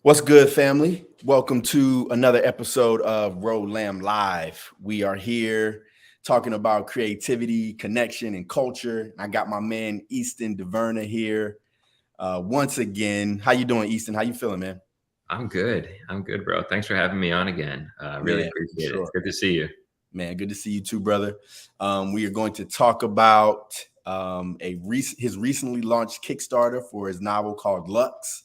What's good, family? Welcome to another episode of Road Lamb Live. We are here talking about creativity, connection, and culture. I got my man Eastin DeVerna here once again. How you doing, Eastin? How you feeling, man? I'm good. I'm good, bro. Thanks for having me on again. Really Yeah, for appreciate it. It's sure. good to see you. Man, good to see you too, brother. We are going to talk about his recently launched Kickstarter for his novel called Lux.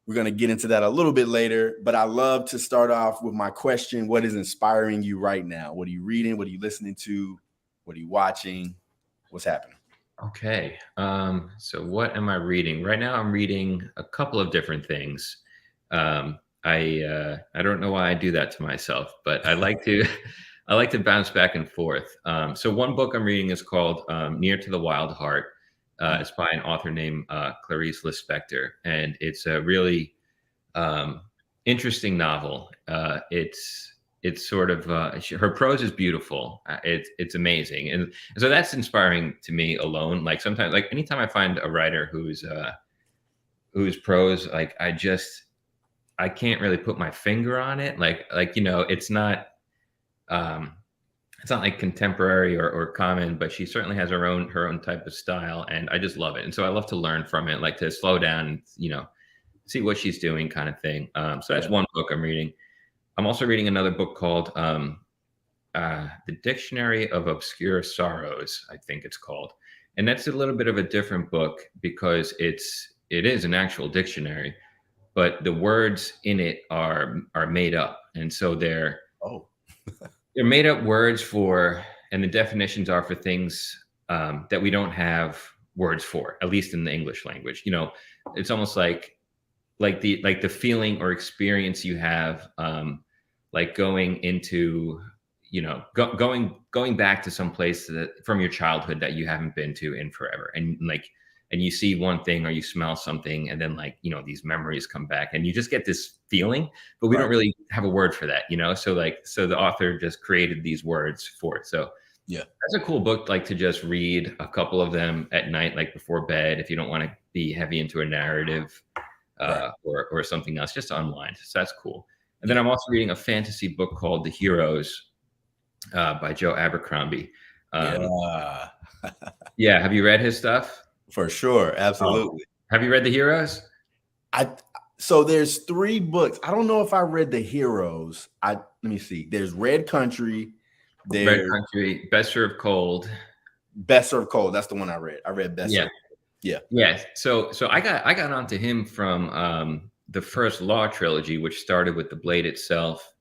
We're going to get into that a little bit later, but I love to start off with my question. What is inspiring you right now? What are you reading? What are you listening to? What are you watching? What's happening? Okay. So what am I reading? Right now I'm reading a couple of different things. I don't know why I do that to myself, but I like to I like to bounce back and forth. So one book I'm reading is called Near to the Wild Heart. It's by an author named Clarice Lispector, and it's a really um, interesting novel. It's sort of her prose is beautiful. It's amazing, and so that's inspiring to me alone. Like sometimes, like anytime I find a writer whose prose, like I can't really put my finger on it. Um, it's not like contemporary or common, but she certainly has her own type of style, and I just love it. And so I love to learn from it, like to slow down and see what she's doing, kind of thing. So that's Yeah. one book I'm reading. I'm also reading another book called The Dictionary of Obscure Sorrows, I think it's called. And that's a little bit of a different book because it is an actual dictionary, but the words in it are made up. And so Oh, they're made up words for, and the definitions are for things that we don't have words for, at least in the English language. It's almost like the feeling or experience you have, like going into going back to some place that from your childhood that you haven't been to in forever, and you see one thing or you smell something, and then these memories come back and you just get this feeling, but we don't right. really have a word for that. So the author just created these words for it. So Yeah. that's a cool book, like to just read a couple of them at night, like before bed, if you don't want to be heavy into a narrative, Right. or something else, just to unwind. So that's cool. And then Yeah. I'm also reading a fantasy book called The Heroes by Joe Abercrombie. Um, Yeah. yeah, have you read his stuff? For sure. Oh, Absolutely. have you read The Heroes? I so there's three books. I don't know if I read The Heroes. Let me see. There's Red Country. Red There's Country, Best Served Cold. Best Served Cold. That's the one I read. I read Best Yeah, Served. Yeah. yeah. So I got onto him from the first Law trilogy, which started with The Blade itself.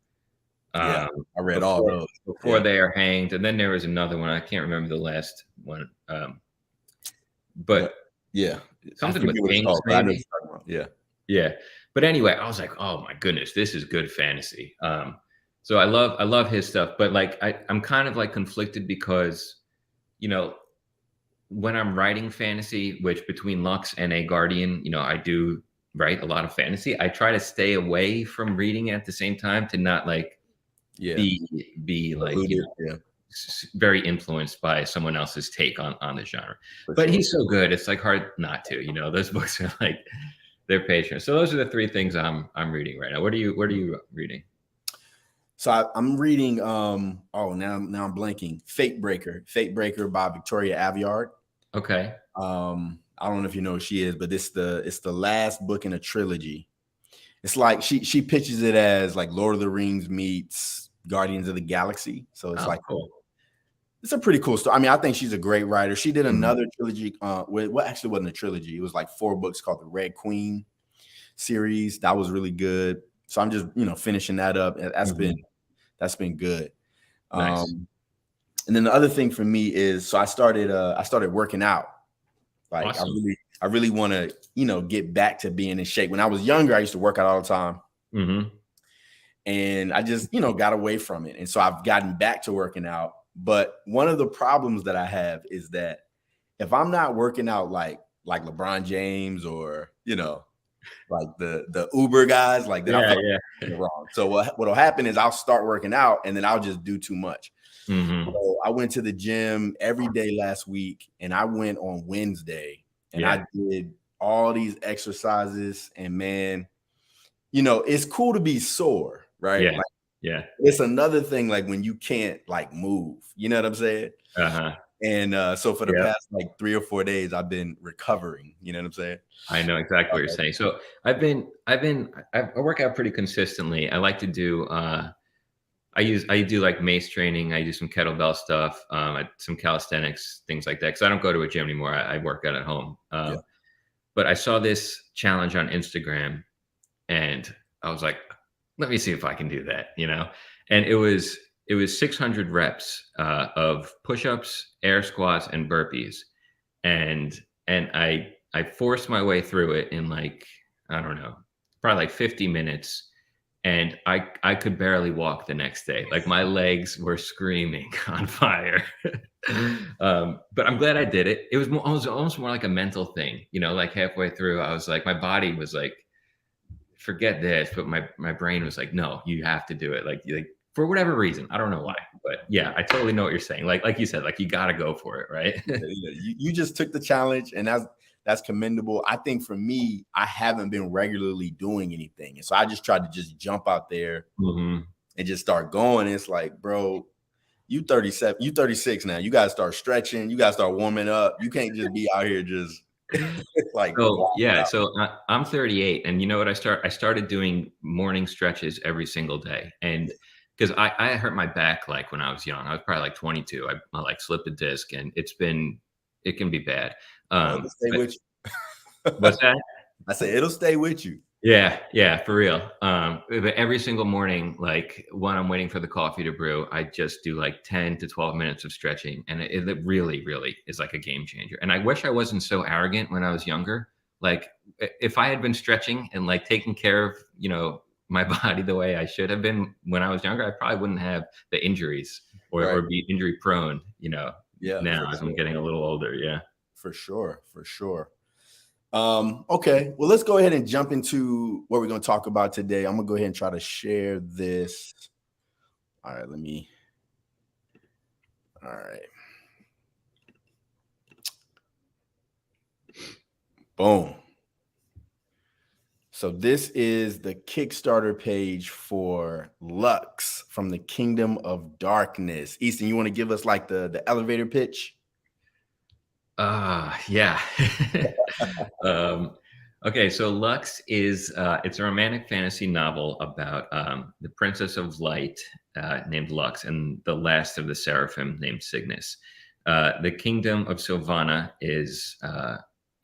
Yeah. Um, I read all before those. before Yeah. they are hanged, and then there was another one. I can't remember the last one. But But yeah, I something with forget what it's pinks, called, but I know what maybe. you're talking about. Yeah. Yeah. But anyway, I was like, oh my goodness, this is good fantasy. So I love his stuff, but like I'm kind of like conflicted because, you know, when I'm writing fantasy, which between Lux and A Guardian, I do write a lot of fantasy. I try to stay away from reading at the same time to not like Yeah. be like, Polluted. Yeah, very influenced by someone else's take on the genre. for But sure. he's so good, it's like hard not to. Those books are like they're patient. So those are the three things I'm reading right now. What are you reading? So I'm reading now I'm blanking. Fate Breaker by Victoria Aveyard. Okay. I don't know if you know who she is, but it's the last book in a trilogy. It's like she pitches it as like Lord of the Rings meets Guardians of the Galaxy. So it's Oh, like cool. it's a pretty cool story. I mean, I think she's a great writer. She did Mhm. another trilogy. Well, actually wasn't a trilogy. It was like 4 books called the Red Queen series. That was really good. So I'm just finishing that up. And Mhm. that's been good. Nice. Um, and then the other thing for me is so I started working out. Like Awesome. I really want to get back to being in shape. When I was younger, I used to work out all the time, Mhm. and I just got away from it. And so I've gotten back to working out. But one of the problems that I have is that if I'm not working out like LeBron James or like the Uber guys, like that, I Yeah, feel like yeah. I'm doing it wrong. So what'll happen is I'll start working out and then I'll just do too much. Mhm. So I went to the gym every day last week, and I went on Wednesday, and Yeah. I did all these exercises, and man, it's cool to be sore, right? Yeah. Like Yeah. it's another thing like when you can't like move. You know what I'm saying? Uh-huh. And so for the Yeah. past like 3 or 4 days, I've been recovering. You know what I'm saying? I know exactly what you're saying. So I work out pretty consistently. I like to do I do like mace training. I do some kettlebell stuff, some calisthenics, things like that. Because I don't go to a gym anymore. I work out at home. Yeah. But I saw this challenge on Instagram, and I was like, let me see if I can do that. And it was 600 reps of push-ups, air squats, and burpees, and I forced my way through it in like, I don't know, probably like 50 minutes. And I could barely walk the next day. Like my legs were screaming on fire. But I'm glad I did it. It was almost more like a mental thing, like halfway through, I was like, my body was like, forget this. But my brain was like, no, you have to do it. Like for whatever reason, I don't know why, but yeah, I totally know what you're saying. Like you said, like you got to go for it. Right. You just took the challenge, and that's commendable. I think for me, I haven't been regularly doing anything. And so I just tried to just jump out there Mm-hmm. and just start going. It's like, bro, you 37, you 36 now. You got to start stretching. You got to start warming up. You can't just be out here just like, So yeah, so I'm 38, and you know what? I started doing morning stretches every single day, and because I hurt my back like when I was young. I was probably like 22. I like slipped a disc, and it can be bad. it'll stay with you. What's that? I said, it'll stay with you. Yeah, for real. But every single morning, like when I'm waiting for the coffee to brew, I just do like 10 to 12 minutes of stretching. And it really, really is like a game changer. And I wish I wasn't so arrogant when I was younger. Like if I had been stretching and like taking care of, my body the way I should have been when I was younger, I probably wouldn't have the injuries or be injury prone, Yeah, now as I'm getting a little older. Yeah. For sure. Okay, well, let's go ahead and jump into what we're going to talk about today. I'm going to go ahead and try to share this. All right, all right. Boom. So this is the Kickstarter page for Lux from the Kingdom of Darkness. Eastin, you want to give us like the elevator pitch? Yeah. Okay, so Lux is it's a romantic fantasy novel about the Princess of Light named Lux and the last of the Seraphim named Cygnus. The kingdom of Sylvana is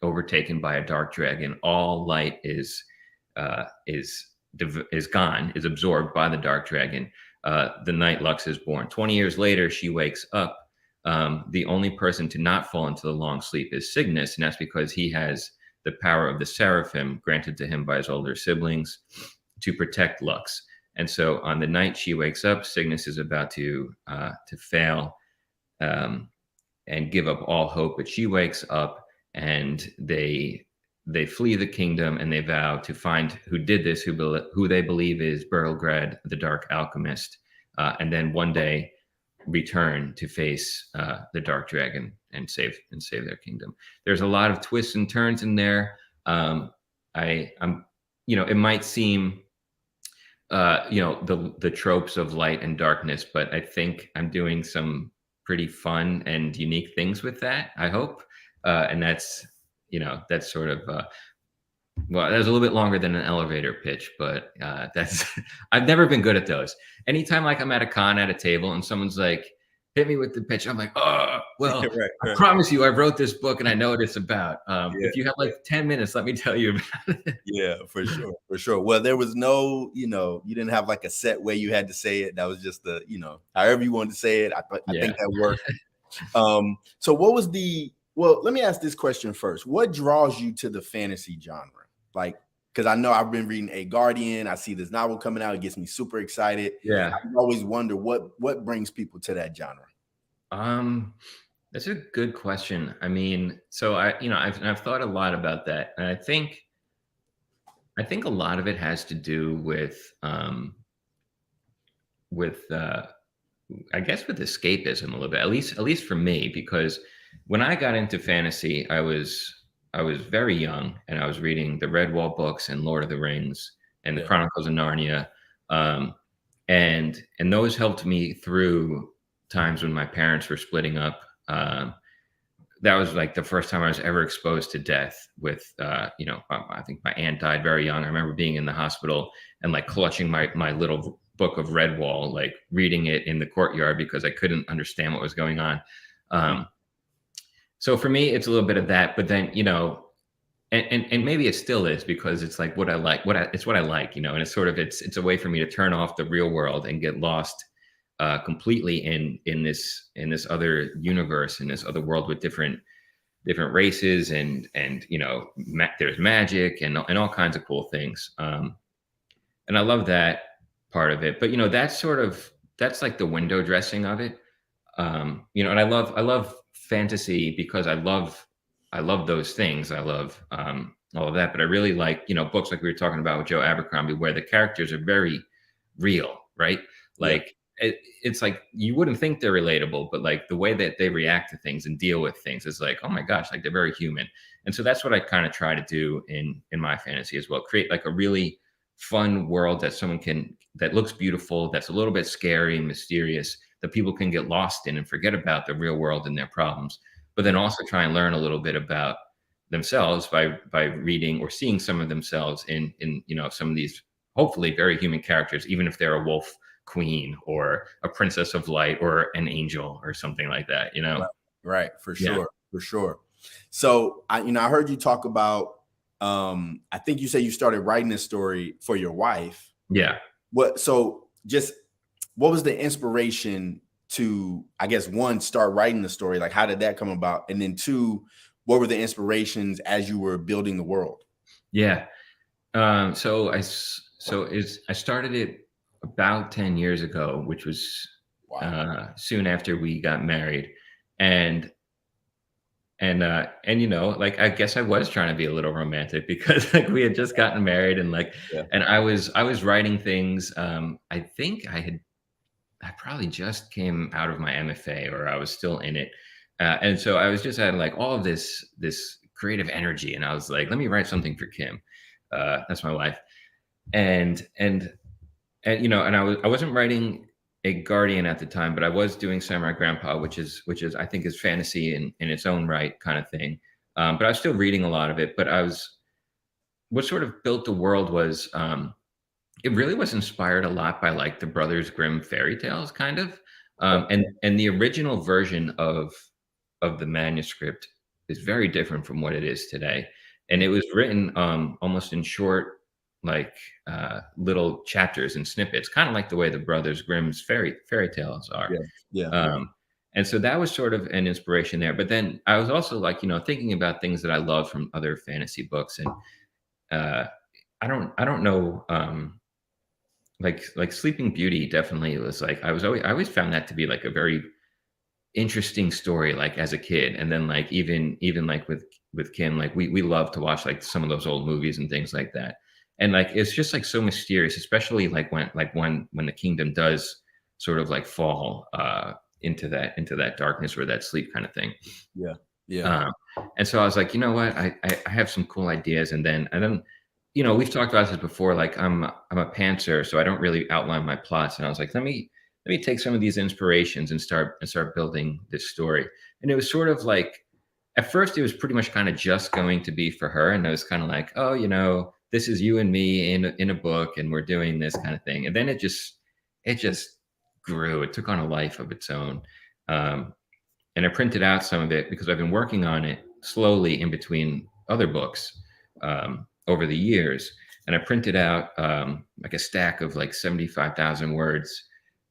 overtaken by a dark dragon. All light is gone, is absorbed by the dark dragon. The night Lux is born. 20 years later, she wakes up. The only person to not fall into the long sleep is Cygnus, and that's because he has the power of the Seraphim granted to him by his older siblings to protect Lux. And so on the night she wakes up, Cygnus is about to fail and give up all hope. But she wakes up, and they flee the kingdom, and they vow to find who did this, who they believe is Berlgrad, the dark alchemist, and then one day return to face the dark dragon and save their kingdom. There's a lot of twists and turns in there. I'm it might seem the tropes of light and darkness, but I think I'm doing some pretty fun and unique things with that, I hope. And that's sort of well, that was a little bit longer than an elevator pitch, but that's I've never been good at those. Anytime like I'm at a con at a table and someone's like, hit me with the pitch, I'm like, oh, well, Right. I promise you I wrote this book and I know what it's about. If you have like 10 minutes, let me tell you about it. Yeah, for sure. Well, there was no, you didn't have like a set way you had to say it. That was just the, however you wanted to say it. I think that worked. So well, let me ask this question first. What draws you to the fantasy genre? Like, because I know I've been reading A Guardian. I see this novel coming out. It gets me super excited. Yeah. I always wonder what brings people to that genre. That's a good question. I mean, so I've thought a lot about that. And I think a lot of it has to do with I guess with escapism a little bit, at least for me, because when I got into fantasy, I was very young, and I was reading the Redwall books and Lord of the Rings, and the Yeah. Chronicles of Narnia. Um, and those helped me through times when my parents were splitting up. That was like the first time I was ever exposed to death with, I think my aunt died very young. I remember being in the hospital and like clutching my little book of Redwall, like reading it in the courtyard because I couldn't understand what was going on. Mm. Um, so for me, it's a little bit of that, but then, and maybe it still is because it's like what I like, it's what I like, and it's sort of, it's a way for me to turn off the real world and get lost completely in this other universe, in this other world with different races and there's magic and all kinds of cool things. And I love that part of it. But that's like the window dressing of it. And I love fantasy because I love those things. I love all of that. But I really like books like we were talking about with Joe Abercrombie, where the characters are very real, right? Yeah. Like it's like you wouldn't think they're relatable, but like the way that they react to things and deal with things is like, oh my gosh, like they're very human. And so that's what I kind of try to do in my fantasy as well. Create like a really fun world that looks beautiful, that's a little bit scary and mysterious, that people can get lost in and forget about the real world and their problems, but then also try and learn a little bit about themselves by reading or seeing some of themselves in some of these hopefully very human characters, even if they're a wolf queen or a princess of light or an angel or something like that. Right. For Yeah. sure. For sure. So I heard you talk about, I think you said you started writing this story for your wife. Yeah. What was the inspiration to, I guess, one, start writing the story? Like, how did that come about? And then two, what were the inspirations as you were building the world? Yeah. I started it about 10 years ago, which was Wow. soon after we got married. And like I guess I was trying to be a little romantic because like we had just gotten married and like Yeah. and I was writing things. I think I probably just came out of my MFA or I was still in it. And so I was just had like all of this creative energy and I was like, let me write something for Kim. That's my wife. And I wasn't writing a Guardian at the time, but I was doing Samurai Grandpa, which is I think is fantasy in its own right kind of thing. But I was still reading a lot of it. But what sort of built the world was it really was inspired a lot by like the Brothers Grimm fairy tales, kind of. And the original version of the manuscript is very different from what it is today. And it was written almost in short, like little chapters and snippets, kind of like the way the Brothers Grimm's fairy tales are. Yeah. Yeah. And so that was sort of an inspiration there. But then I was also like, thinking about things that I love from other fantasy books, and I don't know, like Sleeping Beauty definitely was like I always found that to be like a very interesting story, like as a kid. And then like even like with Kim, like we love to watch like some of those old movies and things like that. And like it's just like so mysterious, especially like when the kingdom does sort of like fall into that darkness or that sleep kind of thing. Yeah. Yeah. And so I was like, you know what, I have some cool ideas. And then we've talked about this before, like I'm a pantser, so I don't really outline my plots. And I was like, let me take some of these inspirations and start building this story. And it was sort of like, at first it was pretty much kind of just going to be for her. And it was kind of like, oh, this is you and me in a book and we're doing this kind of thing. And then it just grew. It took on a life of its own. And I printed out some of it because I've been working on it slowly in between other books over the years. And I printed out like a stack of like 75,000 words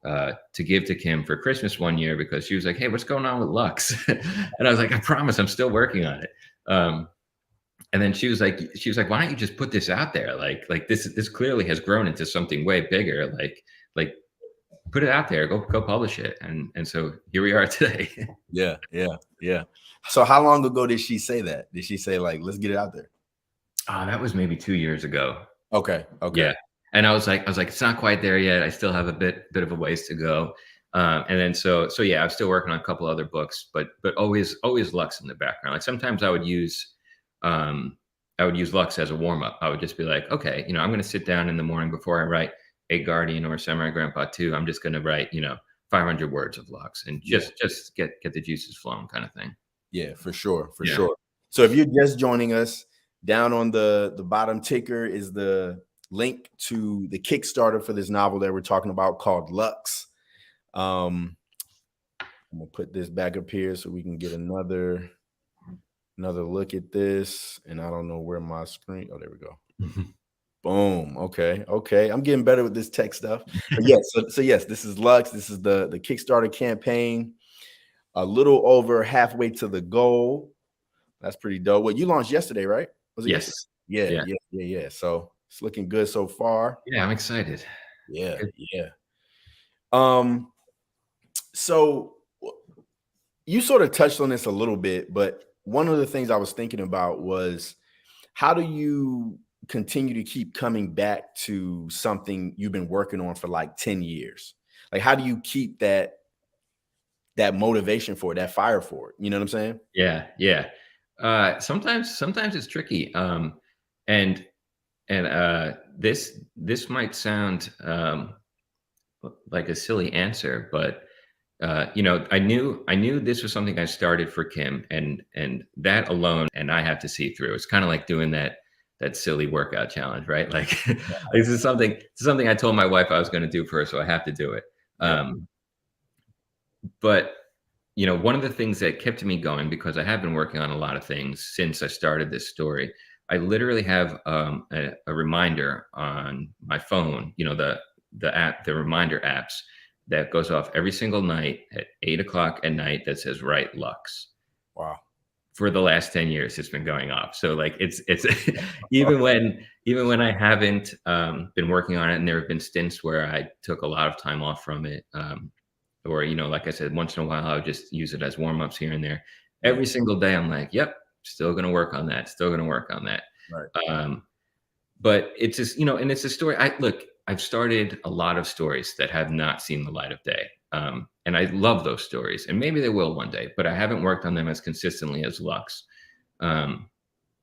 to give to Kim for Christmas one year because she was like, hey, what's going on with Lux? And I was like, I promise I'm still working on it. And then she was like, why don't you just put this out there? Like this clearly has grown into something way bigger. Like put it out there, go publish it. And so here we are today. Yeah. Yeah. Yeah. So how long ago did she say that? Did she say like, let's get it out there? That was maybe 2 years ago. Okay. Okay. Yeah. And I was like, it's not quite there yet. I still have a bit of a ways to go. And then so yeah, I'm still working on a couple other books, but always Lux in the background. Like sometimes I would use I would use Lux as a warm up. I would just be like, okay, I'm going to sit down in the morning before I write a Guardian or Samurai Grandpa 2. I'm just going to write, 500 words of Lux and Yeah. just get the juices flowing kind of thing. Yeah, for sure. For Yeah. sure. So if you're just joining us, down on the bottom ticker is the link to the Kickstarter for this novel that we're talking about called Lux. I'm gonna put this back up here so we can get another look at this. And I don't know where my screen. Oh, there we go. Boom. Okay. I'm getting better with this tech stuff. But yes, so yes, this is Lux. This is the Kickstarter campaign. A little over halfway to the goal. That's pretty dope. Well, you launched yesterday, right? Was it Yes. yesterday? Yeah. So it's looking good so far. Yeah, I'm excited. Yeah. So you sort of touched on this a little bit, but one of the things I was thinking about was how do you continue to keep coming back to something you've been working on for like 10 years? Like, how do you keep that motivation for it, that fire for it? You know what I'm saying? Yeah. Sometimes it's tricky. And this might sound like a silly answer, but I knew this was something I started for Kim, and that alone, and I have to see through. It's kind of like doing that silly workout challenge, right? Like this is something I told my wife I was going to do for her, so I have to do it. But one of the things that kept me going, because I have been working on a lot of things since I started this story, I literally have a reminder on my phone, the reminder apps that goes off every single night at 8:00 at night that says write Lux. Wow. For the last 10 years, it's been going off. So like it's even when I haven't been working on it, and there have been stints where I took a lot of time off from it, or like I said, once in a while I would just use it as warm-ups here and there. Every single day I'm like, yep, still gonna work on that, Right. But it's just, and it's a story. I've started a lot of stories that have not seen the light of day. And I love those stories, and maybe they will one day, but I haven't worked on them as consistently as Lux. And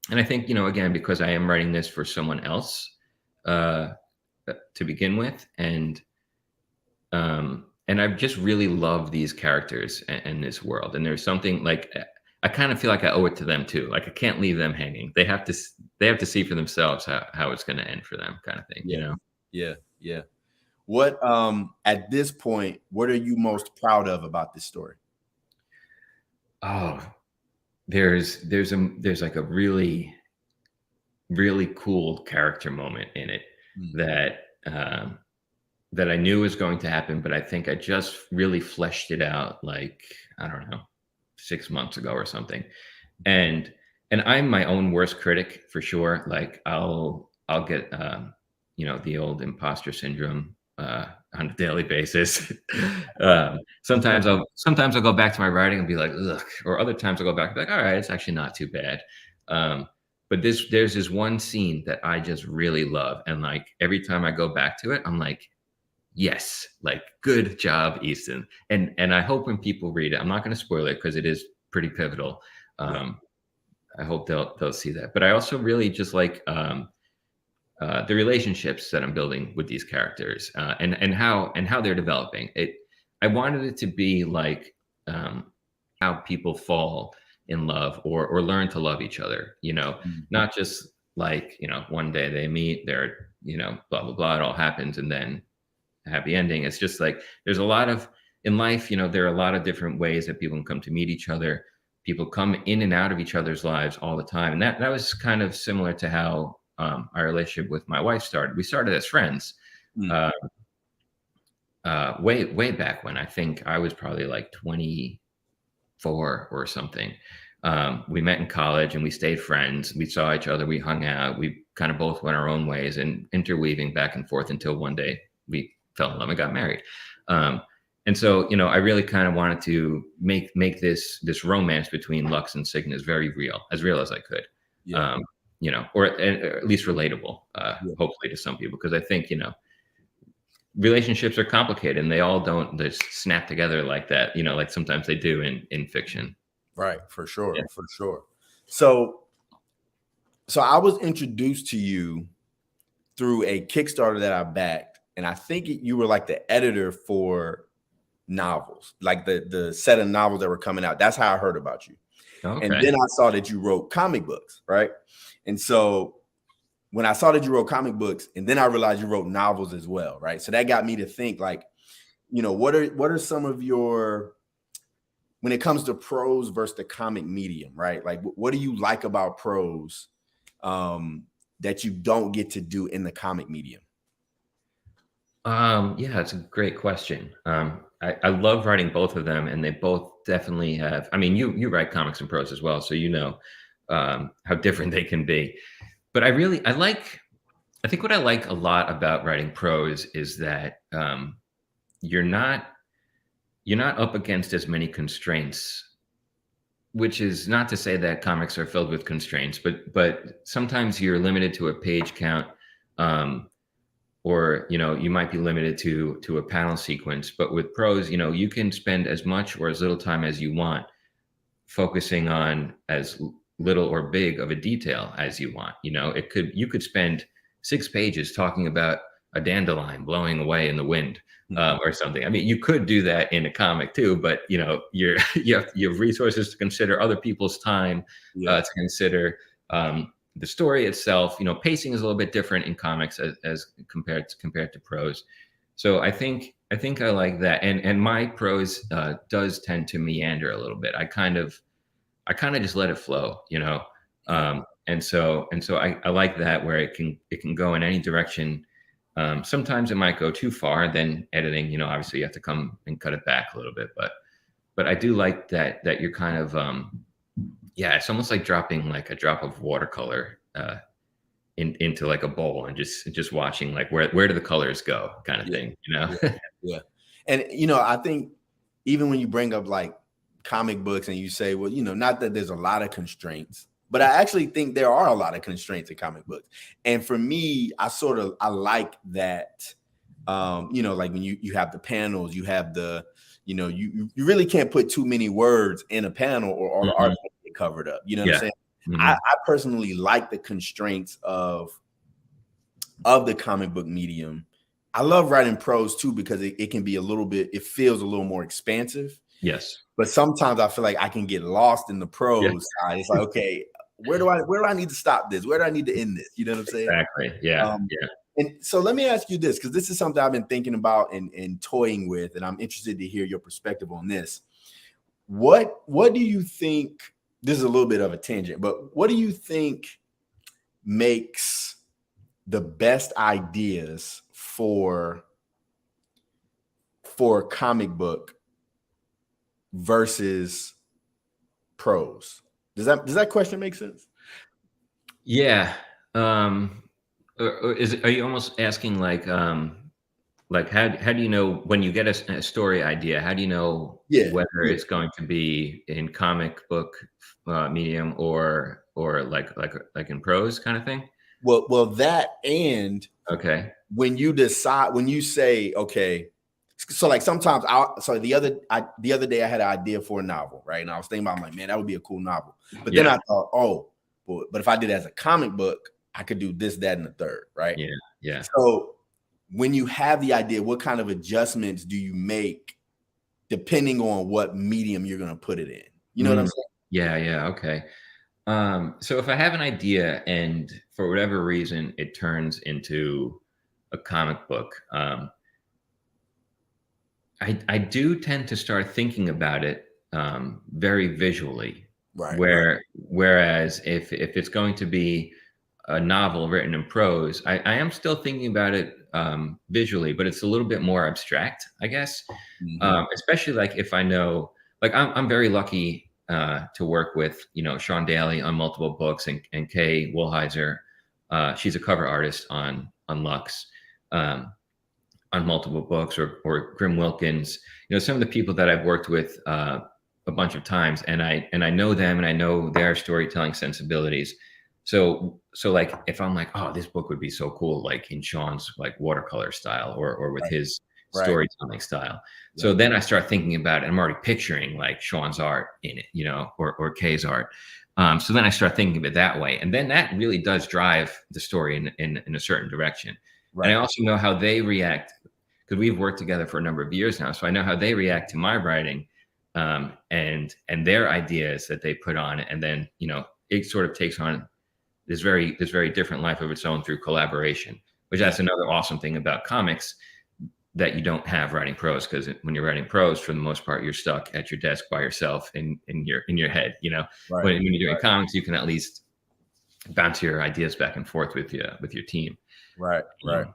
I think, again, because I am writing this for someone else to begin with, and I just really love these characters and this world. And there's something like, I kind of feel like I owe it to them too. Like I can't leave them hanging. They have to see for themselves how it's going to end for them, kind of thing. Yeah. What at this point, what are you most proud of about this story? Oh, there's like a really, really cool character moment in it that I knew was going to happen, but I think I just really fleshed it out, like, I don't know, 6 months ago or something. And I'm my own worst critic for sure. Like I'll get the old imposter syndrome on a daily basis. Sometimes I'll go back to my writing and be like, ugh, or other times I'll go back and be like, all right, it's actually not too bad. But there's this one scene that I just really love, and like every time I go back to it, I'm like, yes, like good job, Eastin. And I hope when people read it, I'm not going to spoil it because it is pretty pivotal. I hope they'll see that. But I also really just like the relationships that I'm building with these characters, and how they're developing. I wanted it to be like how people fall in love or learn to love each other. Not just like one day they meet, they're blah blah blah, it all happens, and then a happy ending. It's just like there's a lot of in life. There are a lot of different ways that people can come to meet each other. People come in and out of each other's lives all the time, and that was kind of similar to how our relationship with my wife started. We started as friends way back when. I think I was probably like 24 or something. We met in college and we stayed friends. We saw each other. We hung out. We kind of both went our own ways and interweaving back and forth until one day we fell in love and got married. And so, I really kind of wanted to make this romance between Lux and Cygnus very real as I could. Or at least relatable, hopefully to some people, because I think, relationships are complicated and they all don't just snap together like that, like sometimes they do in fiction. Right. For sure. Yeah. For sure. So So I was introduced to you through a Kickstarter that I backed, and I think you were like the editor for novels, like the set of novels that were coming out. That's how I heard about you. And Okay. then I saw that you wrote comic books, right? And so when I saw that you wrote comic books, and then I realized you wrote novels as well, right? So that got me to think, like, what are some of your, when it comes to prose versus the comic medium, right? Like, what do you like about prose that you don't get to do in the comic medium? Yeah, it's a great question. I love writing both of them, and they both definitely have. I mean, you write comics and prose as well, so you know how different they can be. But I think what I like a lot about writing prose is that you're not you're not up against as many constraints. Which is not to say that comics are filled with constraints, but sometimes you're limited to a page count. Or you might be limited to a panel sequence, but with prose you can spend as much or as little time as you want focusing on as little or big of a detail as you want. You could spend 6 pages talking about a dandelion blowing away in the wind, or something. I mean, you could do that in a comic too, but you have resources to consider, other people's time, to consider, the story itself. Pacing is a little bit different in comics as compared to prose. So I think I like that, and my prose does tend to meander a little bit. I kind of just let it flow, and so I like that, where it can go in any direction. Sometimes it might go too far. Then editing, obviously you have to come and cut it back a little bit, but I do like that you're kind of yeah, it's almost like dropping like a drop of watercolor into like a bowl, and just watching like where do the colors go, kind of thing, Yeah. And I think even when you bring up like comic books and you say, well, not that there's a lot of constraints, but I actually think there are a lot of constraints in comic books. And for me, I like that, like when you have the panels, you have the, you really can't put too many words in a panel, or all the art get covered up. You know what I'm saying? I personally like the constraints of the comic book medium. I love writing prose too, because it can be it feels a little more expansive. Yes. But sometimes I feel like I can get lost in the prose side. It's like, okay, where do I need to stop this? Where do I need to end this? You know what I'm saying? Exactly. Yeah. And so let me ask you this, because this is something I've been thinking about and toying with, and I'm interested to hear your perspective on this. What do you think? This is a little bit of a tangent, but what do you think makes the best ideas for a comic book versus prose? Does that question make sense? Yeah. Or are you almost asking like how do you know when you get a story idea? How do you know whether it's going to be in comic book medium or like in prose kind of thing? Well, that, and okay, when you say, okay, so like sometimes the other day I had an idea for a novel, right? And I was thinking about, I'm like, man, that would be a cool novel. But then I thought, oh, but if I did it as a comic book, I could do this, that, and the third, right? Yeah. So when you have the idea, what kind of adjustments do you make depending on what medium you're going to put it in? You know what I'm saying? Yeah. Okay. So if I have an idea and for whatever reason it turns into a comic book, I do tend to start thinking about it very visually. Right. Whereas if it's going to be a novel written in prose, I am still thinking about it visually, but it's a little bit more abstract, I guess. Especially like if I know, like I'm very lucky to work with Sean Daly on multiple books, and Kay Woolheiser. She's a cover artist on Lux. On multiple books, or Grim Wilkins, some of the people that I've worked with a bunch of times, and I know them, and I know their storytelling sensibilities. So like if I'm like, oh, this book would be so cool, like in Sean's like watercolor style, or with his storytelling style. So then I start thinking about it. I'm already picturing like Sean's art in it, or Kay's art. So then I start thinking of it that way, and then that really does drive the story in a certain direction. And I Right. also know how they react because we've worked together for a number of years now, so I know how they react to my writing, and their ideas that they put on it, and then it sort of takes on this very different life of its own through collaboration, which Yeah. that's another awesome thing about comics that you don't have writing prose, because when you're writing prose, for the most part, you're stuck at your desk by yourself in your head. Right. When you're doing Right. comics, you can at least bounce your ideas back and forth with your team. Right. Right.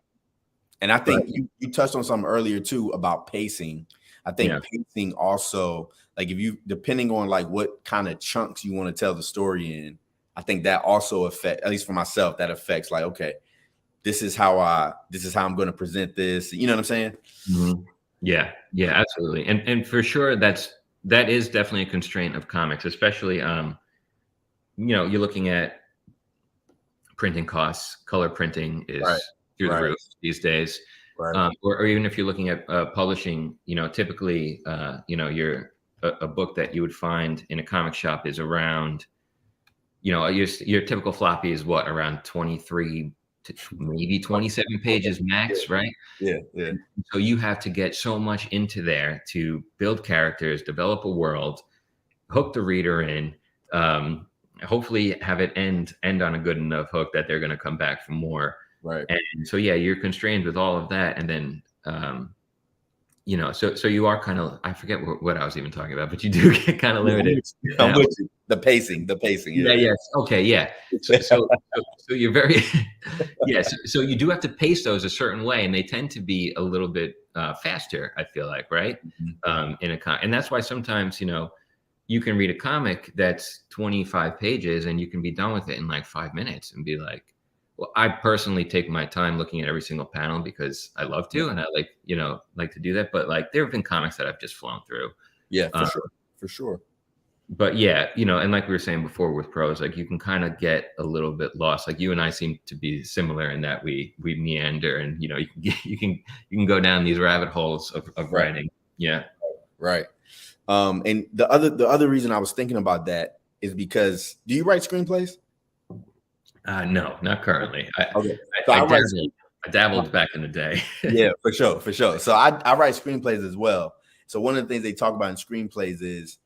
And I But think you touched on something earlier too about pacing. I think yeah, pacing also, like if you depending on like what kind of chunks you want to tell the story in, I think that also affect, at least for myself, that affects like, okay, this is how I'm going to present this. You know what I'm saying? mhm. Yeah, absolutely, and for sure, that is definitely a constraint of comics, especially you're looking at printing costs. Color printing Right. is through the Right. roof these days. Right. Or even if you're looking at publishing, typically, a book that you would find in a comic shop is around, your typical floppy is what, around 23 to maybe 27 pages Yeah. max, right? Yeah. Yeah. And so you have to get so much into there to build characters, develop a world, hook the reader in, um, hopefully have it end on a good enough hook that they're going to come back for more. Right. And so yeah, you're constrained with all of that, and then so you are kind of, I forget what I was even talking about, but you do get kind of Yeah, limited. I'm with you. The pacing. Yeah, Yeah. yes. Okay, yeah. So you're very yes. So you do have to pace those a certain way, and they tend to be a little bit faster, I feel like, right? Mhm. And that's why sometimes, you can read a comic that's 25 pages and you can be done with it in like 5 minutes and be like, well, I personally take my time looking at every single panel because I love Yeah. to, and I like to do that. But like, there have been comics that I've just flown through. Yeah, for Uh, sure. For sure. but yeah, and like we were saying before with prose, like you can kind of get a little bit lost. Like you and I seem to be similar in that we meander, and you can get, you can go down these rabbit holes of Right. writing. Yeah. Right. And the other reason I was thinking about that is because do you write screenplays? No, not currently. Okay. So I I write dabbled. I dabbled back in the day. yeah, for sure, for sure. So I write screenplays as well. So one of the things they talk about in screenplays is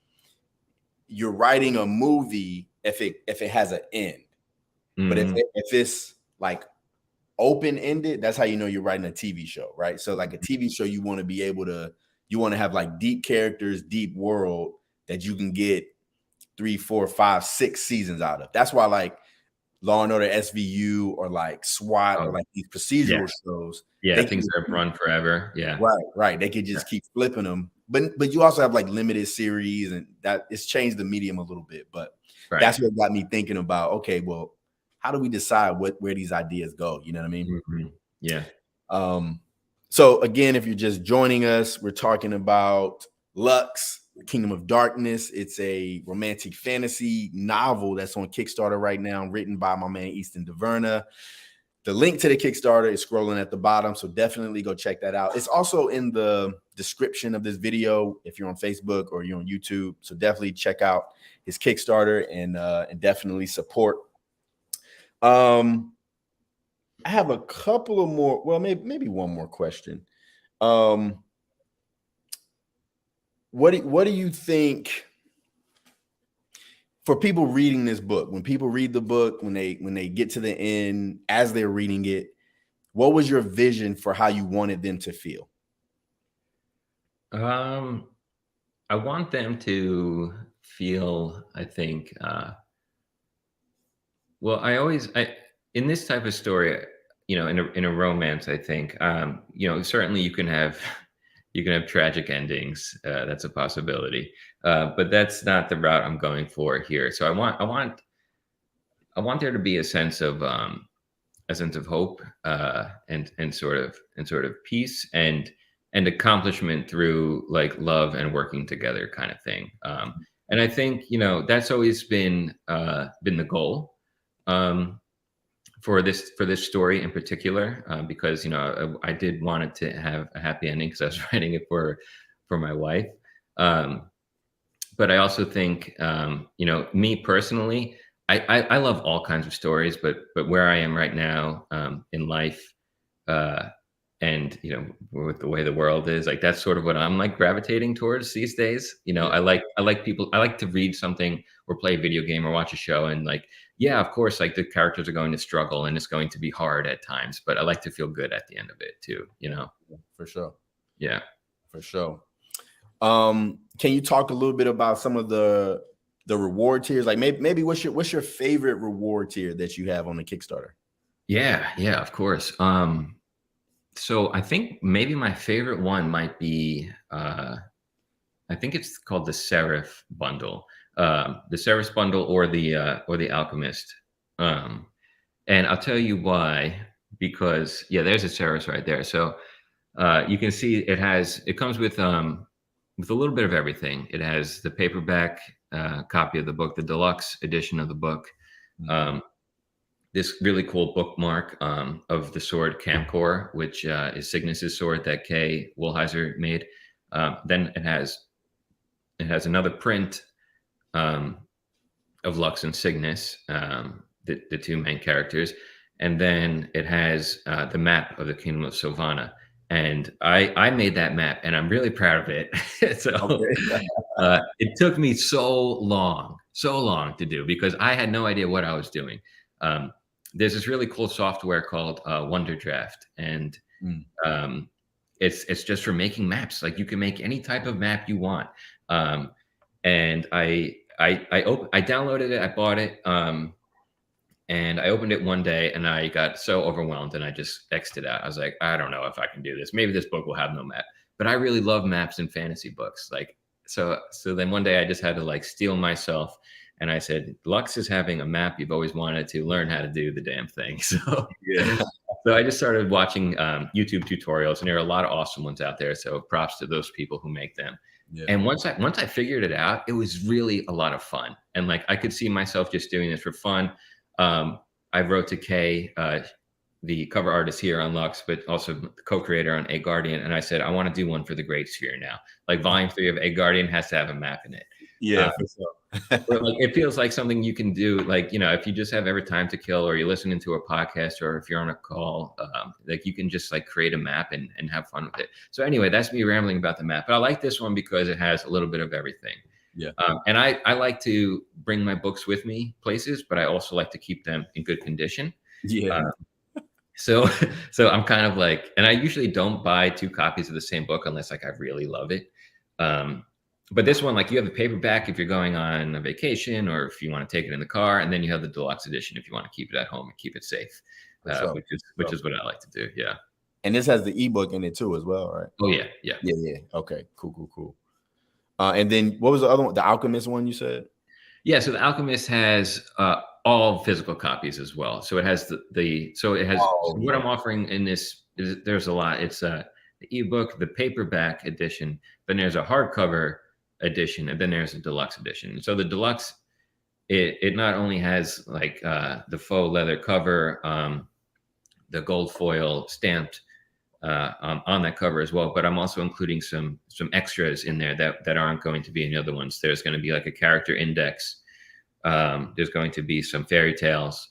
you're writing a movie if it has an end. But Mhm. if it's like open ended, that's how you know you're writing a TV show, right? So like a TV show, you want to be able to you want to have like deep characters, deep world that you can get 3, 4, 5, 6 seasons out of. That's why like Law and Order SVU or like SWAT or Oh, like these yeah. procedural shows, Yeah, they can things that have run forever. Yeah. right, right. They could just keep flipping them. But you also have like limited series, and that it's changed the medium a little bit. But Right. that's what got me thinking about, okay, well, how do we decide where these ideas go? You know what I mean? Mhm. Yeah. Um, so again, if you're just joining us, we're talking about Lux, Kingdom of Darkness. It's a romantic fantasy novel that's on Kickstarter right now, written by my man Eastin DeVerna. The link to the Kickstarter is scrolling at the bottom, so definitely go check that out. It's also in the description of this video if you're on Facebook or you're on YouTube. So definitely check out his Kickstarter and definitely support. I have a couple of more. Well, maybe one more question. Um, what do you think for people reading this book? When people read the book, when they get to the end, as they're reading it, what was your vision for how you wanted them to feel? Um, I want them to feel, I think, well, I in this type of story, in a romance, I think, certainly you can have you can have tragic endings. That's a possibility, but that's not the route I'm going for here. So I want there to be a sense of hope, and sort of peace and accomplishment through like love and working together kind of thing. And I think that's always been the goal, um, for this story in particular, because I did want it to have a happy ending because I was writing it for my wife. Um, but I also think, me personally, I love all kinds of stories, but where I am right now in life, uh, and with the way the world is, like that's sort of what I'm like gravitating towards these days. Yeah, I like to read something or play a video game or watch a show, and like, yeah, of course, like the characters are going to struggle and it's going to be hard at times, but I like to feel good at the end of it too. for sure, Yeah. for sure. Can you talk a little bit about some of the reward tiers? Like maybe what's your favorite reward tier that you have on the Kickstarter? Yeah, of course. So I think maybe my favorite one might be I think it's called the Seraph bundle. The Seraph bundle or the Alchemist. Um, and I'll tell you why, because yeah, there's a Seraph right there. So you can see it comes with a little bit of everything. It has the paperback copy of the book, the deluxe edition of the book. Um, this really cool bookmark of the sword Camcor, which is Cygnus's sword that Kay Woolheiser made. Then it has another print um, of Lux and Cygnus, the two main characters, and then it has the map of the Kingdom of Sylvana. And I made that map, and I'm really proud of it. So Okay. it took me so long to do because I had no idea what I was doing. Um, there's this really cool software called Wonder Draft, and Mm. um, it's just for making maps. Like you can make any type of map you want. Um, and I downloaded it, I bought it, and I opened it one day, and I got so overwhelmed, and I just X'd it out. I was like, I don't know if I can do this. Maybe this book will have no map. But I really love maps in fantasy books. Like so then one day I just had to like steel myself, and I said, Lux is having a map you've always wanted to learn how to do the damn thing. Yeah. So I just started watching YouTube tutorials, and there are a lot of awesome ones out there. So props to those people who make them. Yeah. And once I figured it out, it was really a lot of fun. And like I could see myself just doing this for fun. I wrote to Kay, the cover artist here on Lux, but also the co-creator on A Guardian, and I said I want to do one for the Great Sphere now. Like Volume 3 of A Guardian has to have a map in it. Yeah, Uh, for sure. but like it feels like something you can do, like if you just have every time to kill, or you're listening to a podcast, or if you're on a call, like you can just like create a map and have fun with it. So anyway, that's me rambling about the map, but I like this one because it has a little bit of everything. Yeah. And I like to bring my books with me places, but I also like to keep them in good condition. Yeah. So so I'm kind of like, and I usually don't buy two copies of the same book unless like I really love it. But this one, like you have the paperback if you're going on a vacation or if you want to take it in the car, and then you have the deluxe edition if you want to keep it at home and keep it safe, Sure. which is what I like to do. Yeah. And this has the ebook in it too, as well, right? Oh yeah. Yeah. Okay. Cool. And then what was the other one? The Alchemist one you said? Yeah. So the Alchemist has all physical copies as well. So it has what I'm offering in this is there's a lot. It's the ebook, the paperback edition, then there's a hardcover edition, and then there's a deluxe edition. So the deluxe, it not only has like the faux leather cover, the gold foil stamped on that cover as well, but I'm also including some extras in there that aren't going to be in the other ones. There's going to be like a character index. There's going to be some fairy tales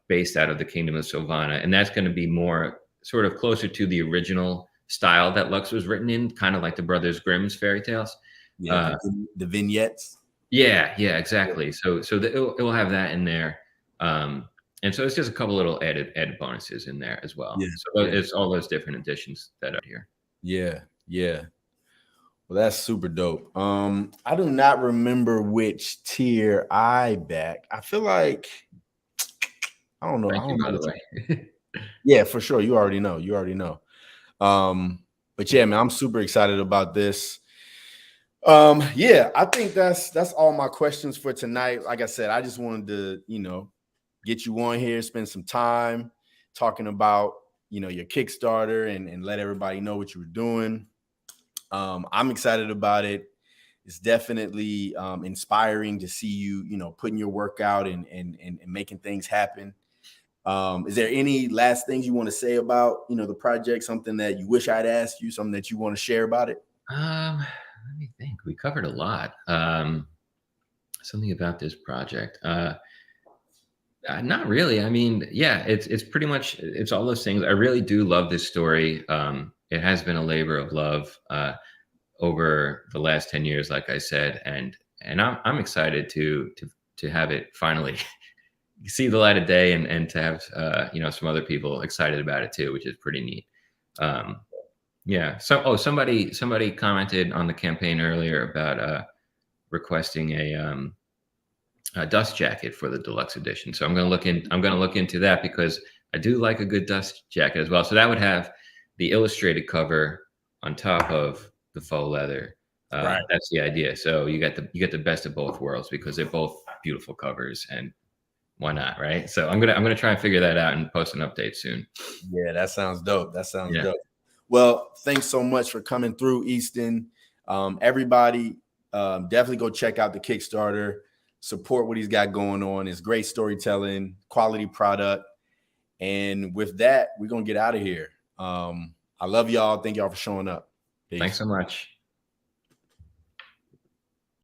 based out of the Kingdom of Sylvana, and that's going to be more sort of closer to the original style that Lux was written in, kind of like the Brothers Grimm's fairy tales. Yeah, the vignettes. Yeah, exactly. So it will have that in there, and so it's just a couple little added bonuses in there as well. Yeah, So it's all those different editions that are here. Yeah. Well, that's super dope. I do not remember which tier I back. I feel like I don't know. Thank you, by the way. Yeah, for sure. You already know. But yeah, man, I'm super excited about this. Yeah, I think that's all my questions for tonight. Like I said, I just wanted to, get you on here, spend some time talking about, your Kickstarter and let everybody know what you were doing. I'm excited about it. It's definitely inspiring to see you, putting your work out and making things happen. Is there any last things you want to say about, the project, something that you wish I'd asked you, something that you want to share about it? Let me think. We covered a lot. Something about this project. Not really. I mean, yeah, it's pretty much it's all those things. I really do love this story. It has been a labor of love over the last 10 years, like I said, and I'm excited to have it finally see the light of day and to have some other people excited about it too, which is pretty neat. Yeah. So somebody commented on the campaign earlier about requesting a dust jacket for the deluxe edition. So I'm going to look into that because I do like a good dust jacket as well. So that would have the illustrated cover on top of the faux leather. Right. That's the idea. So you get the best of both worlds because they're both beautiful covers, and why not, right? So I'm gonna try and figure that out and post an update soon. Yeah, that sounds dope. That sounds dope. Well, thanks so much for coming through, Eastin. Everybody, definitely go check out the Kickstarter. Support what he's got going on. It's great storytelling, quality product. And with that, we're gonna get out of here. I love y'all. Thank y'all for showing up. Peace. Thanks so much.